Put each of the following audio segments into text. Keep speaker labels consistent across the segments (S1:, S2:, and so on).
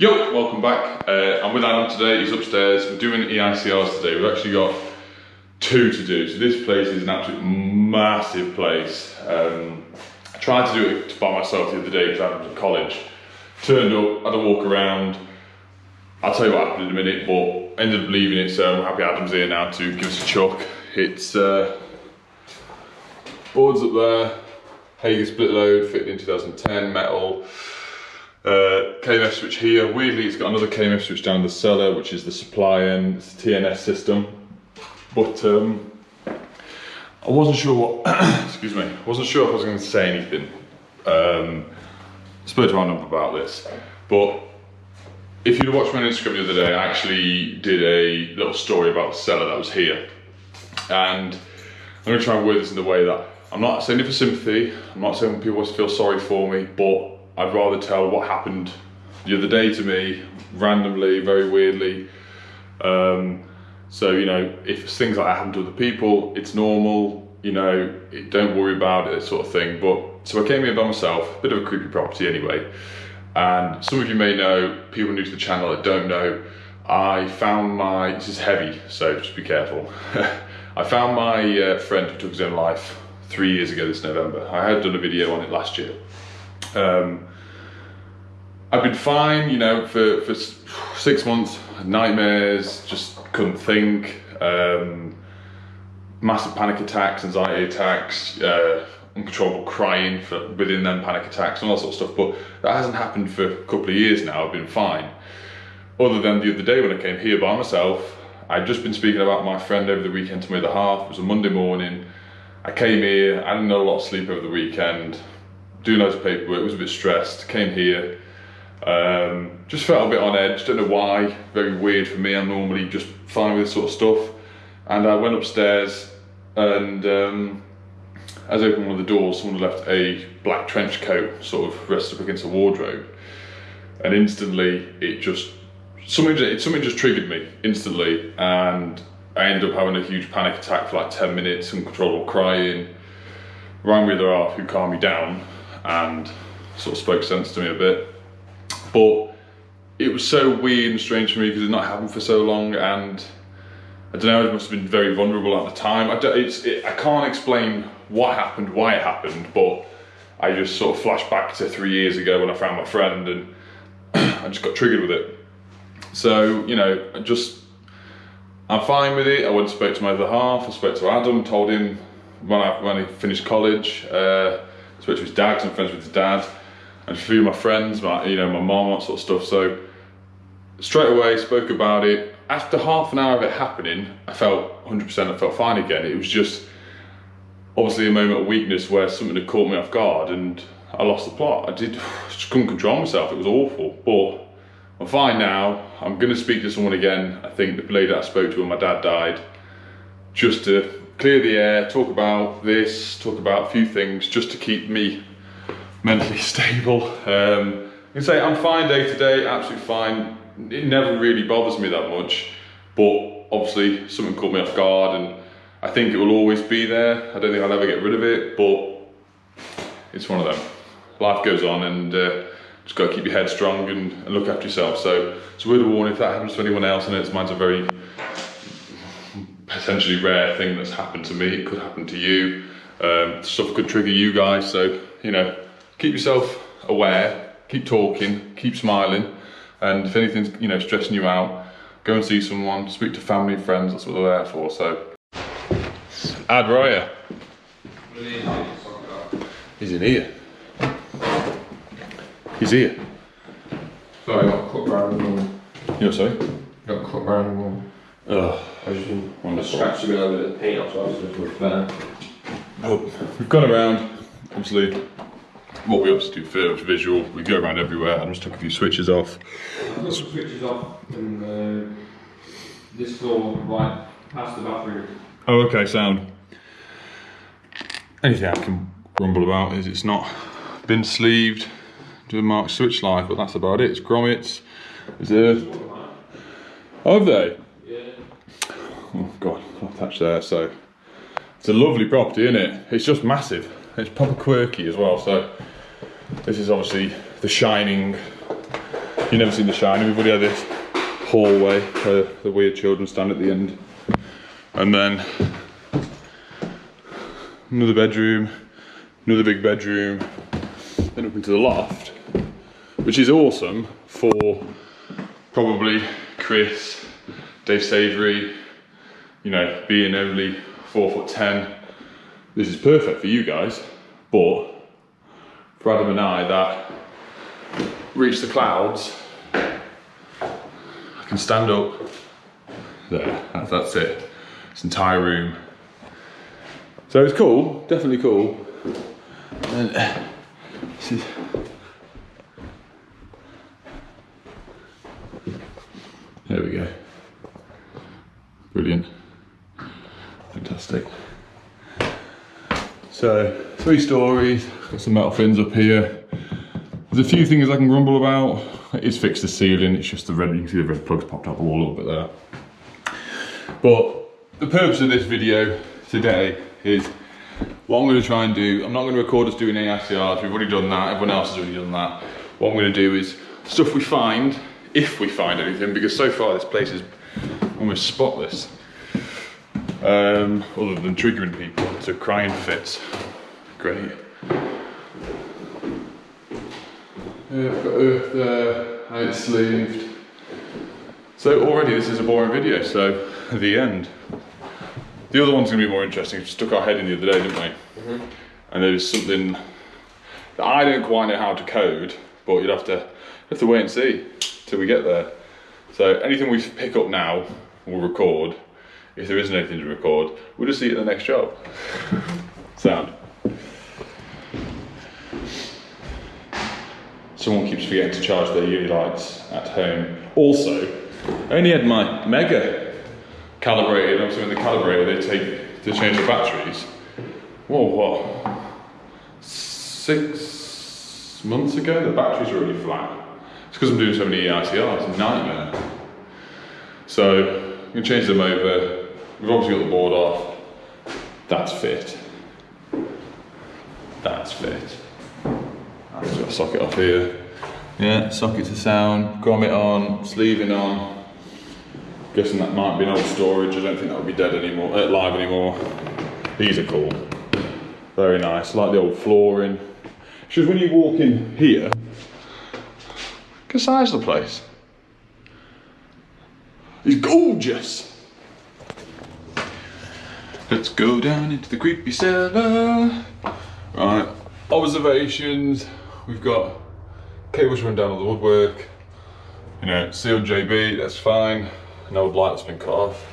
S1: Yo, welcome back. I'm with Adam today, he's upstairs. We're doing EICRs today. We've actually got 2 to do. So this place is an absolute massive place. I tried to do it by myself the other day because I was at college. Turned up, had a walk around. I'll tell you what happened in a minute, but ended up leaving it, so I'm happy Adam's here now to give us a chuck. It's boards up there, Hager split load, fitted in 2010, metal. KMF switch here. Weirdly, it's got another KMF switch down in the cellar, which is the supply end. It's a TNS system. But I wasn't sure what, excuse me, I wasn't sure if I was going to say anything. I spoke to Adam about this, but if you'd watched my Instagram the other day, I actually did a little story about the cellar that was here. And I'm going to try and word this in the way that I'm not saying it for sympathy, I'm not saying people feel sorry for me, but I'd rather tell what happened the other day to me, randomly, very weirdly. So, you know, if things like that happen to other people, it's normal, you know, don't worry about it, sort of thing. But, so I came here by myself, a bit of a creepy property anyway. And some of you may know, people new to the channel that don't know, I found my, this is heavy, so just be careful. I found my friend who took his own life 3 years ago this November. I had done a video on it last year. I've been fine, you know, for 6 months, had nightmares, just couldn't think, massive panic attacks, anxiety attacks, uncontrollable crying within them panic attacks and all that sort of stuff, but that hasn't happened for a couple of years now. I've been fine. Other than the other day when I came here by myself, I'd just been speaking about my friend over the weekend to my other half. It was a Monday morning. I came here, I didn't know a lot of sleep over the weekend, doing loads of paperwork, was a bit stressed, came here, just felt a bit on edge, don't know why, very weird for me, I'm normally just fine with this sort of stuff. And I went upstairs and as I opened one of the doors, someone left a black trench coat sort of rested up against a wardrobe. And instantly, something just triggered me instantly, and I ended up having a huge panic attack for like 10 minutes, uncontrollable crying, rang my other half who calmed me down and sort of spoke sense to me a bit. But it was so weird and strange for me because it had not happened for so long, and I don't know, it must have been very vulnerable at the time. I can't explain what happened, why it happened, but I just sort of flashed back to 3 years ago when I found my friend, and I just got triggered with it. So, you know, I'm fine with it. I went and spoke to my other half, I spoke to Adam, told him when he finished college, spoke to his dad, because I'm friends with his dad, and a few of my friends, my mom, that sort of stuff. So straight away spoke about it. After half an hour of it happening, I felt 100%, I felt fine again. It was just obviously a moment of weakness where something had caught me off guard and I lost the plot. I just couldn't control myself, it was awful. But I'm fine now. I'm gonna speak to someone again. I think the lady that I spoke to when my dad died, just to clear the air, talk about this, talk about a few things, just to keep me mentally stable. I can say I'm fine day to day, absolutely fine. It never really bothers me that much, but obviously something caught me off guard, and I think it will always be there. I don't think I'll ever get rid of it, but it's one of them. Life goes on, and just got to keep your head strong and look after yourself. So it's a word of warning if that happens to anyone else. I know mine's a very potentially rare thing that's happened to me. It could happen to you. Stuff could trigger you guys. So, you know, keep yourself aware, keep talking, keep smiling. And if anything's, you know, stressing you out, go and see someone, speak to family and friends. That's what they're there for. So, Ad, where are you? He's in here. He's here.
S2: Sorry, I got cut around the wall.
S1: You're sorry?
S2: Got cut around the wall.
S1: Oh,
S2: I just didn't scratch a bit over the paint off, so I was just look better.
S1: Oh, we've gone around, obviously, what we obviously do first, visual, we go around everywhere. I just took a few switches off.
S2: I took some switches off, and this floor right past the bathroom.
S1: Oh, okay, sound. Anything I can grumble about is it's not been sleeved to a marked switch life, but that's about it. It's grommets. Oh, have they?
S2: Yeah.
S1: Oh God, I'll attach there. So it's a lovely property, isn't it? It's just massive. It's proper quirky as well. So this is obviously the shining You've never seen the shiny. We've already had this hallway where the weird children stand at the end. And then another bedroom, another big bedroom, then up into the loft, which is awesome for probably Chris, Dave Savoury, you know, being only 4'10". This is perfect for you guys, but for Adam and I that reach the clouds, I can stand up there, that's it. This entire room. So it's cool, definitely cool. And this is, there we go. Brilliant. Fantastic. So 3 stories, got some metal fins up here. There's a few things I can grumble about. It is fixed the ceiling, it's just the red, you can see the red plugs popped up all a little bit there. But the purpose of this video today is what I'm going to try and do. I'm not going to record us doing EICRs, we've already done that, everyone else has already done that. What I'm going to do is stuff we find, if we find anything, because so far this place is almost spotless. Other than triggering people to crying fits. Great. I've got earth there, how it's sleeved. So already this is a boring video, so the end. The other one's going to be more interesting. We stuck our head in the other day, didn't we? Mm-hmm. And there's something that I don't quite know how to code, but you'd have to wait and see till we get there. So anything we pick up now, we'll record. If there isn't anything to record, we'll just see it in the next job. Sound. Someone keeps forgetting to charge their uni lights at home. Also, I only had my Mega calibrated. Obviously, when they calibrate, they take to change the batteries. Whoa, what? 6 months ago, the batteries were already flat. It's because I'm doing so many EICRs. It's a nightmare. So I'm gonna change them over. We've obviously got the board off. That's fit. That's fit. I've just got a socket off here. Yeah, socket to sound, grommet on, sleeving on. Guessing that might be an old storage. I don't think that would be dead anymore, live anymore. These are cool. Very nice. I like the old flooring. It's just when you walk in here, look at the size of the place. It's gorgeous. Let's go down into the creepy cellar. Right, observations. We've got cables run down all the woodwork. You know, sealed JB, that's fine. An old light that's been cut off.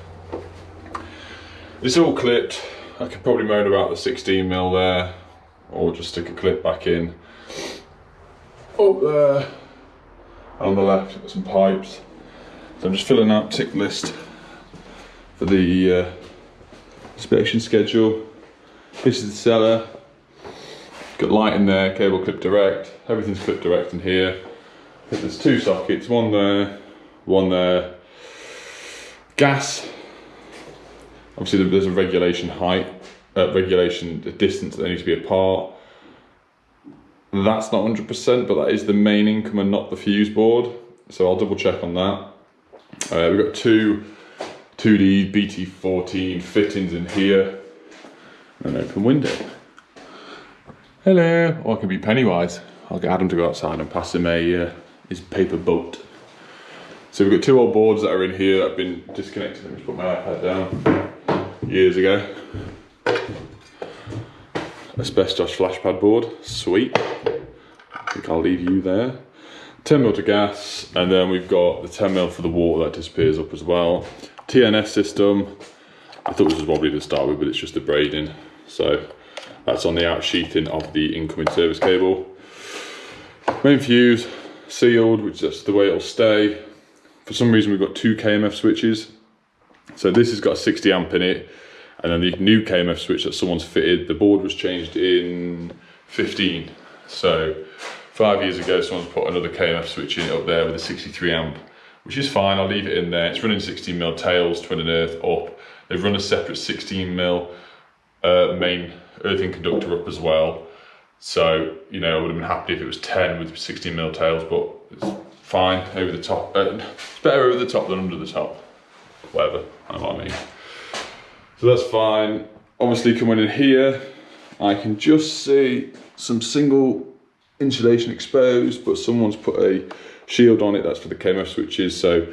S1: It's all clipped. I could probably moan about the 16mm there, or just stick a clip back in. Up there, on the left, I've got some pipes. So I'm just filling out tick list for the inspection schedule. This is the cellar. Got light in there, cable clip direct. Everything's clip direct in here. I think there's 2 sockets, one there, one there. Gas. Obviously there's a regulation height, regulation distance that they need to be apart. That's not 100%, but that is the main income and not the fuse board. So I'll double check on that. We've got 2 2D BT14 fittings in here. An open window. Hello. Or it can be Pennywise. I'll get Adam to go outside and pass him his paper boat. So we've got 2 old boards that are in here that have been disconnected. Let me just put my iPad down. Years ago. Asbestos flashpad board. Sweet. I think I'll leave you there. 10mm to gas, and then we've got the 10mm for the water that disappears up as well. TNS system. I thought this was wobbly to start with, but it's just the braiding. So that's on the out sheathing of the incoming service cable. Main fuse, sealed, which is the way it'll stay. For some reason we've got 2 KMF switches. So this has got a 60 amp in it, and then the new KMF switch that someone's fitted, the board was changed in 15. So 5 years ago, someone's put another KMF switch in up there with a 63 amp, which is fine, I'll leave it in there. It's running 16mm tails, twin and earth up. They've run a separate 16mm main earthing conductor up as well. So, you know, I would have been happy if it was 10 with 16mm tails, but it's fine over the top. It's better over the top than under the top. Whatever, I know what I mean. So that's fine. Obviously coming in here, I can just see some single insulation exposed, but someone's put a shield on it. That's for the KMF switches, so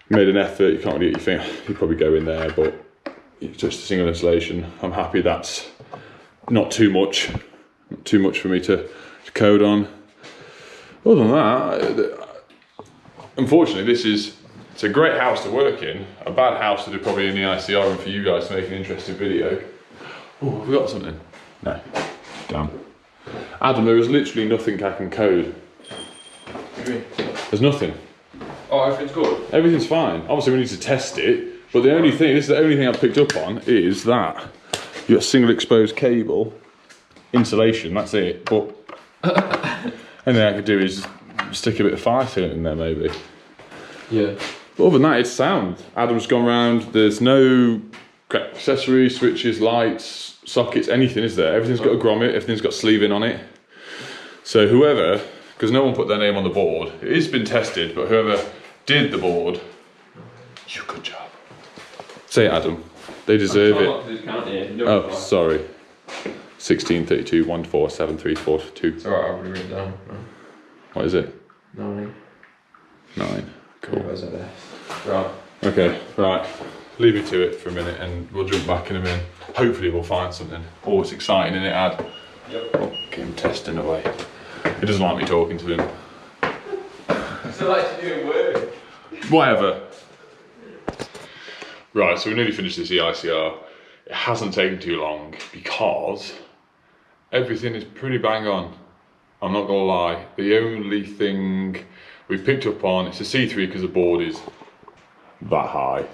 S1: made an effort. You can't really get your finger, you probably go in there, but it's just a single insulation. I'm happy that's not too much for me to code on. Other than that, unfortunately, it's a great house to work in, a bad house to do probably in the EICR and for you guys to make an interesting video. Oh, I forgot something. No, damn. Adam, there is literally nothing I can code.
S2: What do you mean?
S1: There's nothing.
S2: Oh, everything's good?
S1: Everything's fine. Obviously we need to test it, but the only thing, this is the only thing I've picked up on, is that you've got single exposed cable, insulation, that's it. But anything I could do is stick a bit of fire sealant in there maybe.
S2: Yeah.
S1: But other than that, it's sound. Adam's gone round, there's no accessories, switches, lights, sockets, anything is there. Everything's got a grommet, everything's got sleeving on it. So whoever, because no one put their name on the board, it has been tested, but whoever did the board, you good job. Say it, Adam. They deserve it. Oh, sorry. 16, 32, 1, 4, 7, 3, 4, 2.
S2: It's alright, I've already written it down.
S1: What is it?
S2: 9.
S1: 9. Cool.
S2: Where's that there? Right.
S1: Okay, right. Leave me to it for a minute and we'll jump back in a minute. Hopefully we'll find something. Always exciting, isn't it, Ad?
S2: Yep.
S1: Oh, get him testing away. He doesn't like me talking to him.
S2: So like to do work.
S1: Whatever. Right, so we nearly finished this EICR. It hasn't taken too long because everything is pretty bang on. I'm not gonna lie. The only thing we've picked up on, it's a C3 because the board is that high.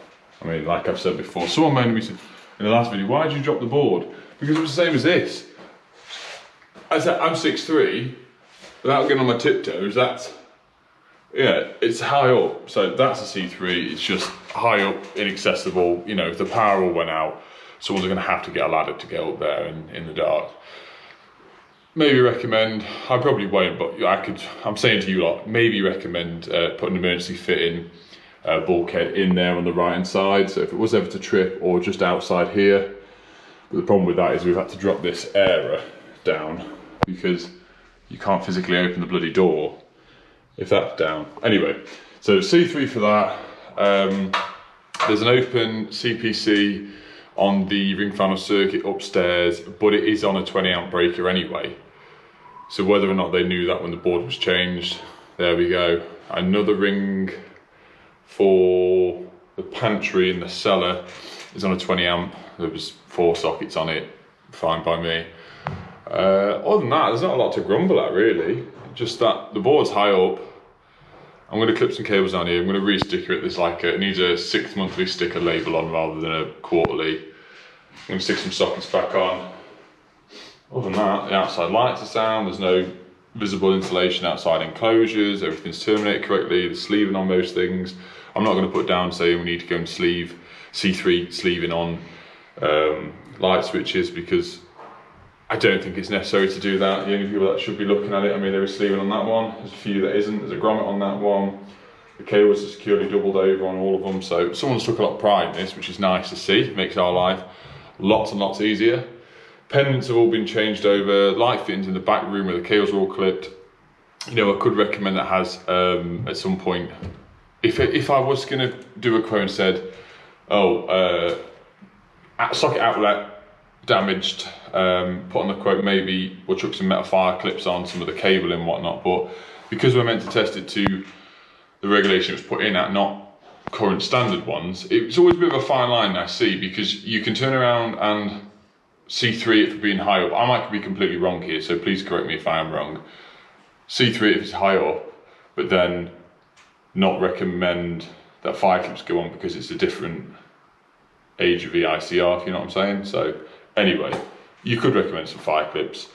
S1: I mean, like I've said before, someone moaned me in the last video, why did you drop the board? Because it was the same as this. I said, I'm 6'3", without getting on my tiptoes, that's, yeah, it's high up. So that's a C3, it's just high up, inaccessible. You know, if the power all went out, someone's gonna have to get a ladder to get up there in the dark. Maybe recommend, I probably won't, but I'm saying to you lot, maybe recommend putting an emergency fitting bulkhead in there on the right hand side, so if it was ever to trip, or just outside here. But the problem with that is we've had to drop this area down because you can't physically open the bloody door if that's down. Anyway, so C3 for that. There's an open CPC on the ring final circuit upstairs, but it is on a 20 amp breaker anyway. So whether or not they knew that when the board was changed, there we go. Another ring for the pantry in the cellar is on a 20 amp. There was 4 sockets on it, fine by me. Other than that, there's not a lot to grumble at really. Just that the board's high up. I'm going to clip some cables down here. I'm going to re-sticker it. There's like it needs a 6 monthly sticker label on rather than a quarterly. I'm going to stick some sockets back on. Other than that, the outside lights are sound. There's no visible insulation outside enclosures. Everything's terminated correctly. The sleeving on most things. I'm not going to put down saying we need to go and sleeve C3 sleeving on light switches because I don't think it's necessary to do that. The only people that should be looking at it, I mean, there is sleeving on that one. There's a few that isn't. There's a grommet on that one. The cables are securely doubled over on all of them. So someone's took a lot of pride in this, which is nice to see. It makes our life lots and lots easier. Pendants have all been changed over. Light fittings in the back room where the cables are all clipped. You know, I could recommend that has at some point, if I was going to do a quote and said, oh, socket outlet damaged, put on the quote, maybe we'll chuck some metal fire clips on some of the cable and whatnot. But because we're meant to test it to the regulation it was put in at, not current standard ones, it's always a bit of a fine line I see, because you can turn around and C3 it for being high up. I might be completely wrong here, so please correct me if I am wrong. C3 if it's high up, but then not recommend that fire clips go on because it's a different age of EICR, if you know what I'm saying. So anyway, you could recommend some fire clips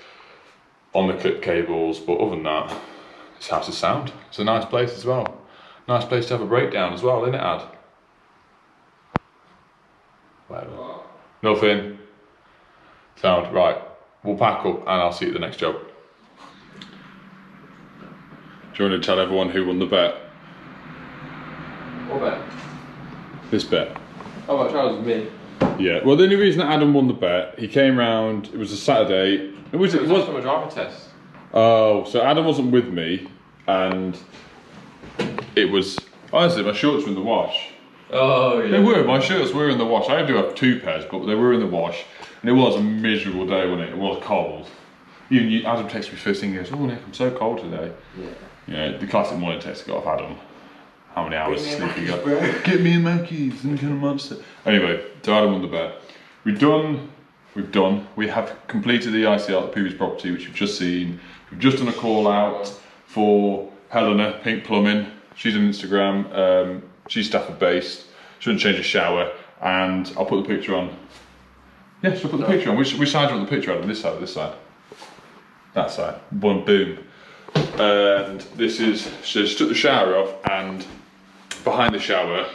S1: on the clip cables, but other than that, this house is sound. It's a nice place as well. Nice place to have a breakdown as well, isn't it, Ad? Whatever. Nothing. Sound. Right. We'll pack up and I'll see you at the next job. Do Do you want to tell everyone who won the bet?
S2: What bet?
S1: This bet.
S2: Oh, I tried with me.
S1: Yeah, well the only reason that Adam won the bet, he came round, it was a Saturday. It was
S2: from a driving test.
S1: Oh, so Adam wasn't with me, and it was, honestly, my shorts were in the wash.
S2: Oh, yeah.
S1: They were, my shirts were in the wash. I do have 2 pairs, but they were in the wash. And it was a miserable day, wasn't it? It was cold. Even Adam texted me first thing, he goes, oh Nick, I'm so cold today. Yeah. Yeah, the classic morning text got off Adam. How many hours sleep you got? Get me a Mackey's, some kind of monster. Anyway, so Adam won the bet. We have completed the EICR at the previous property, which you've just seen. We've just done a call out for Helena, Pink Plumbing. She's on Instagram, she's Stafford based. Shouldn't change a shower, and I'll put the picture on. Yeah, should I put the picture on? Which side do you want the picture on? This side or this side? That side. Boom, boom. And this is, she just took the shower off, and behind the shower,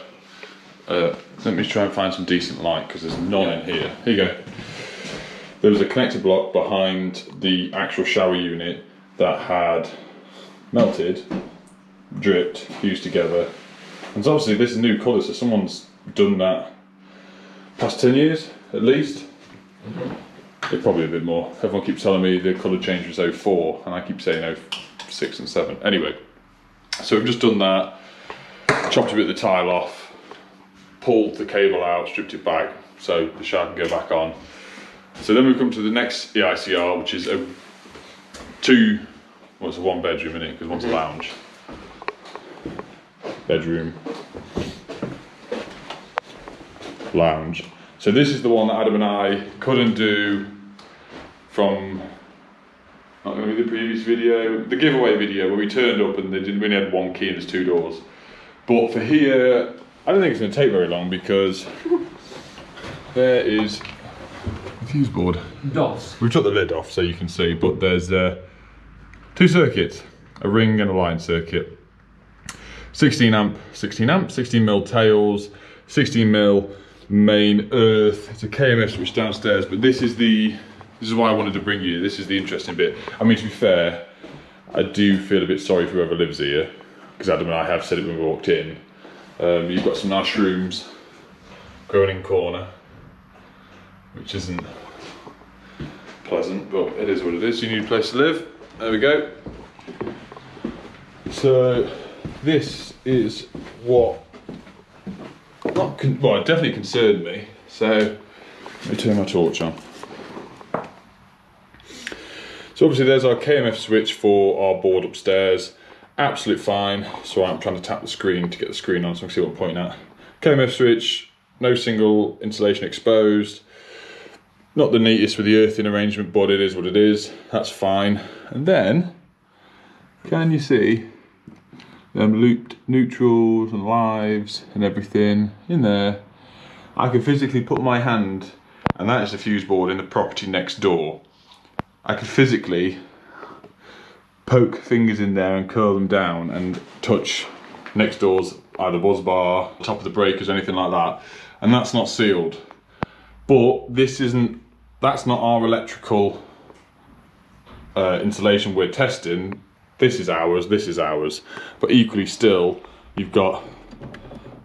S1: let me try and find some decent light because there's none in here. Here you go. There was a connector block behind the actual shower unit that had melted, dripped, fused together. And so obviously this is new colour, so someone's done that past 10 years at least. It's probably a bit more. Everyone keeps telling me the colour change was 04 and I keep saying 06 and 7. Anyway, so we've just done that, chopped a bit of the tile off, pulled the cable out, stripped it back so the shower can go back on. So then we come to the next EICR, which is it's a 1 bedroom in it because one's a lounge. Bedroom, lounge. So this is the one that Adam and I couldn't do from, not going to be the previous video, the giveaway video where we turned up and we only had 1 key and there's 2 doors. But for here, I don't think it's going to take very long because there is a fuse board.
S2: DOS.
S1: We've took the lid off so you can see, but there's 2 circuits, a ring and a line circuit. 16 mil tails, 16 mil main earth. It's a KMF switch downstairs, but this is why I wanted to bring you. This is the interesting bit. I mean, to be fair, I do feel a bit sorry for whoever lives here, because Adam and I have said it when we walked in. You've got some nice shrooms growing in corner, which isn't pleasant, but it is what it is. You need a place to live. There we go. So this is what it definitely concerned me. So let me turn my torch on. So obviously there's our KMF switch for our board upstairs. Absolute fine. So I'm trying to tap the screen to get the screen on so I can see what I'm pointing at. KMF switch, no single insulation exposed. Not the neatest with the earthing arrangement, but it is what it is. That's fine. And then, can you see them looped neutrals and lives and everything in there? I can physically put my hand, and that is the fuse board in the property next door. I can physically poke fingers in there and curl them down and touch next door's either buzz bar, top of the breakers, anything like that, and that's not sealed. But that's not our electrical insulation we're testing. This is ours, but equally still, you've got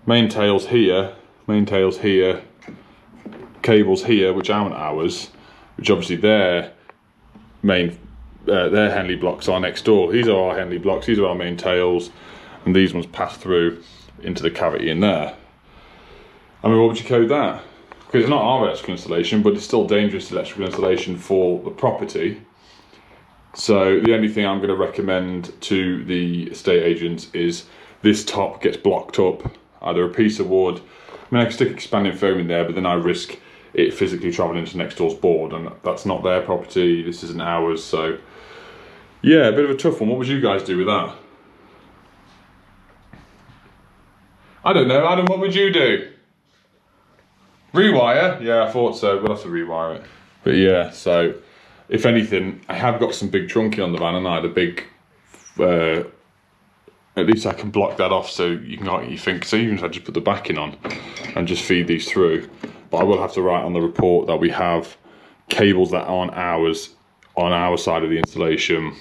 S1: main tails here, cables here, which aren't ours, which obviously their Henley blocks are next door. These are our Henley blocks, these are our main tails, and these ones pass through into the cavity in there. I mean, what would you code that? Because it's not our electrical installation, but it's still dangerous electrical installation for the property. So the only thing I'm going to recommend to the estate agents is this top gets blocked up, either a piece of wood. I mean, I can stick expanding foam in there, but then I risk it physically travelling into next door's board, and that's not their property, this isn't ours, so yeah, a bit of a tough one. What would you guys do with that? I don't know, Adam, what would you do? Rewire? Yeah, I thought so, we'll have to rewire it. But yeah, so if anything, I have got some big trunking on the van, and I had a big, at least I can block that off so you can get your finger. So even if I just put the backing on and just feed these through. But I will have to write on the report that we have cables that aren't ours on our side of the installation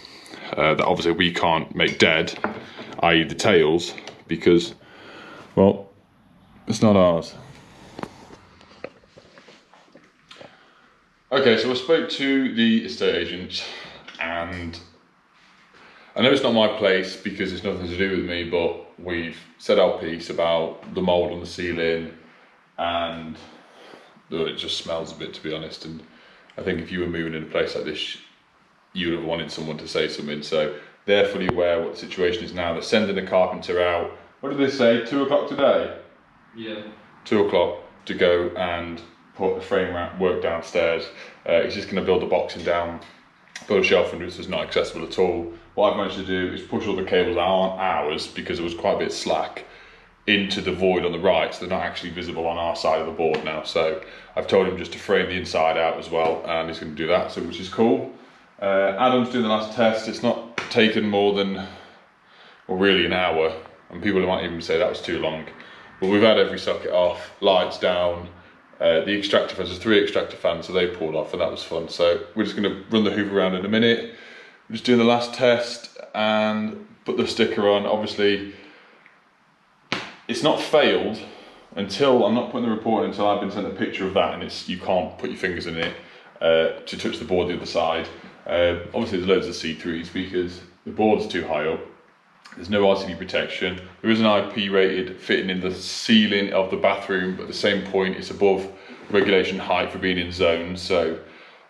S1: that obviously we can't make dead, i.e. the tails, because, well, it's not ours. Okay, so I spoke to the estate agents, and I know it's not my place because it's nothing to do with me, but we've said our piece about the mould on the ceiling, and it just smells a bit, to be honest. And I think if you were moving in a place like this, you would have wanted someone to say something. So they're fully aware what the situation is now. They're sending a carpenter out. What did they say? 2 o'clock today?
S2: Yeah.
S1: 2 o'clock to go and put the frame work downstairs. He's just going to build the boxing down, build a shelf under it so it's not accessible at all. What I've managed to do is push all the cables that aren't ours, because it was quite a bit slack, into the void on the right, so they're not actually visible on our side of the board now. So I've told him just to frame the inside out as well, and he's going to do that, so which is cool. Adam's doing the last test. It's not taken more than, well, really an hour, and people might even say that was too long. But we've had every socket off, lights down. The extractor fans, there's 3 extractor fans, so they pulled off, and that was fun. So we're just going to run the hoover around in a minute. We're just doing the last test and put the sticker on. Obviously, it's not failed until I'm not putting the report in until I've been sent a picture of that, and it's, you can't put your fingers in it to touch the board the other side. Obviously, there's loads of see-throughs because the board's too high up. There's no RCD protection. There is an IP rated fitting in the ceiling of the bathroom, but at the same point it's above regulation height for being in zones, so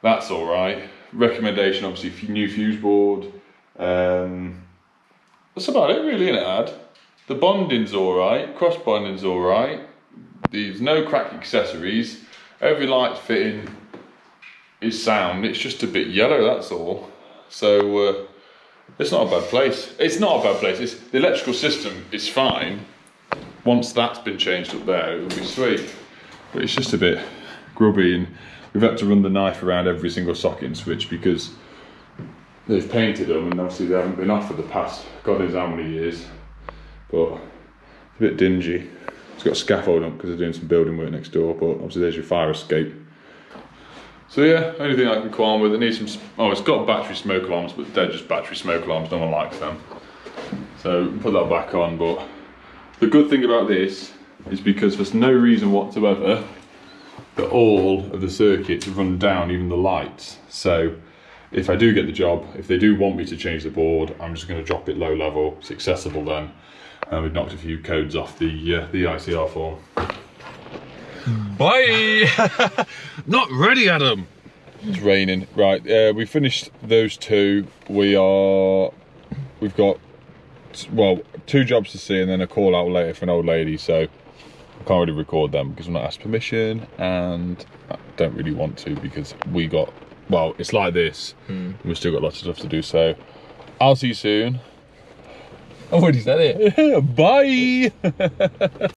S1: that's all right. Recommendation, obviously, new fuse board. That's about it really, isn't it, Ad? The bonding's all right, cross bonding's all right. There's no crack accessories. Every light's fitting is sound. It's just a bit yellow, that's all. So it's not a bad place. It's not a bad place. The electrical system is fine. Once that's been changed up there, it'll be sweet. But it's just a bit grubby, and we've had to run the knife around every single socket and switch because they've painted them, and obviously they haven't been off for the past God knows how many years. But it's a bit dingy. It's got a scaffold up because they're doing some building work next door, but obviously there's your fire escape. So yeah, only thing I can qualm with, it needs some, it's got battery smoke alarms, but they're just battery smoke alarms, no one likes them. So put that back on, but the good thing about this is because there's no reason whatsoever that all of the circuits run down, even the lights. So if I do get the job, if they do want me to change the board, I'm just going to drop it low level, it's accessible then. And we've knocked a few codes off the EICR form.
S3: Bye! Not ready, Adam!
S1: It's raining. Right, we finished those 2. We've got, well, 2 jobs to see and then a call out later for an old lady, so I can't really record them because I'm not asked permission, and I don't really want to because we got, well, it's like this. We've still got lots of stuff to do, so I'll see you soon.
S3: I've already said it.
S1: Bye!